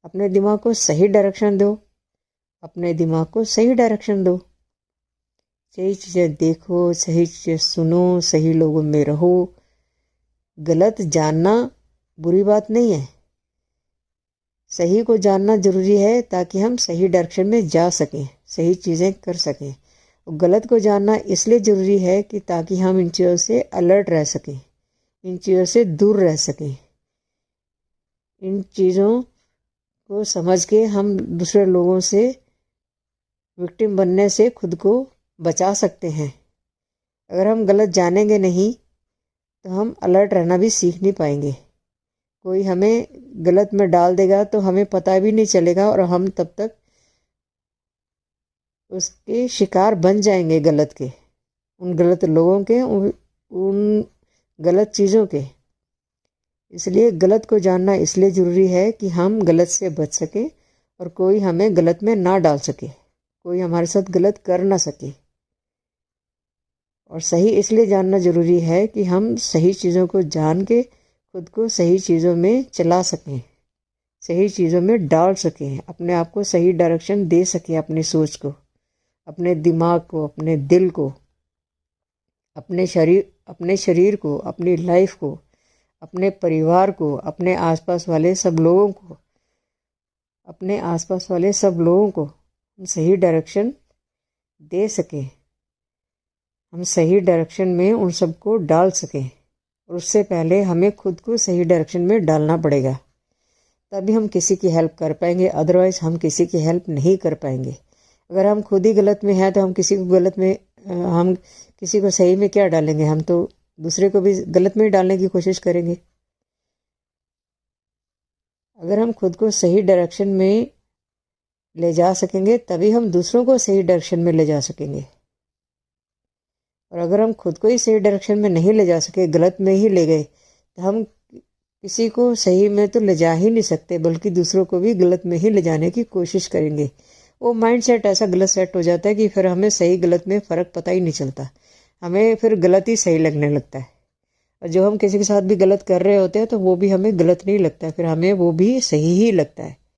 अपने दिमाग को सही डायरेक्शन दो, अपने दिमाग को सही डायरेक्शन दो। सही चीज़ें देखो, सही चीज़ें सुनो, सही लोगों में रहो। गलत जानना बुरी बात नहीं है, सही को जानना जरूरी है ताकि हम सही डायरेक्शन में जा सकें, सही चीज़ें कर सकें। और गलत को जानना इसलिए ज़रूरी है कि ताकि हम इन चीज़ों से अलर्ट रह सकें, इन चीज़ों से दूर रह सकें। इन चीज़ों को समझ के हम दूसरे लोगों से विक्टिम बनने से खुद को बचा सकते हैं। अगर हम गलत जानेंगे नहीं तो हम अलर्ट रहना भी सीख नहीं पाएंगे। कोई हमें गलत में डाल देगा तो हमें पता भी नहीं चलेगा और हम तब तक उसके शिकार बन जाएंगे, गलत के, उन गलत लोगों के, उन गलत चीज़ों के। इसलिए गलत को जानना इसलिए ज़रूरी है कि हम गलत से बच सकें और कोई हमें गलत में ना डाल सके, कोई हमारे साथ गलत कर ना सके। और सही इसलिए जानना ज़रूरी है कि हम सही चीज़ों को जान के खुद को सही चीज़ों में चला सकें, सही चीज़ों में डाल सकें, अपने आप को सही डायरेक्शन दे सकें, अपनी सोच को, अपने दिमाग को, अपने दिल को, अपने शरीर को, अपनी लाइफ को, अपने परिवार को, अपने आसपास वाले सब लोगों को, अपने आसपास वाले सब लोगों को हम सही डायरेक्शन दे सकें, हम सही डायरेक्शन में उन सबको डाल सकें। और उससे पहले हमें खुद को सही डायरेक्शन में डालना पड़ेगा, तभी हम किसी की हेल्प कर पाएंगे, अदरवाइज़ हम किसी की हेल्प नहीं कर पाएंगे। अगर हम खुद ही गलत में हैं तो हम किसी को गलत में, हम किसी को सही में क्या डालेंगे, हम तो दूसरे को भी गलत में ही डालने की कोशिश करेंगे। अगर हम खुद को सही डायरेक्शन में ले जा सकेंगे तभी हम दूसरों को सही डायरेक्शन में ले जा सकेंगे। और अगर हम खुद को ही सही डायरेक्शन में नहीं ले जा सके, गलत में ही ले गए, तो हम किसी को सही में तो ले जा ही नहीं सकते, बल्कि दूसरों को भी गलत में ही ले जाने की कोशिश करेंगे। वो माइंड सेट ऐसा गलत सेट हो जाता है कि फिर हमें सही गलत में फ़र्क पता ही नहीं चलता, हमें फिर गलत ही सही लगने लगता है। और जो हम किसी के साथ भी गलत कर रहे होते हैं तो वो भी हमें गलत नहीं लगता है, फिर हमें वो भी सही ही लगता है।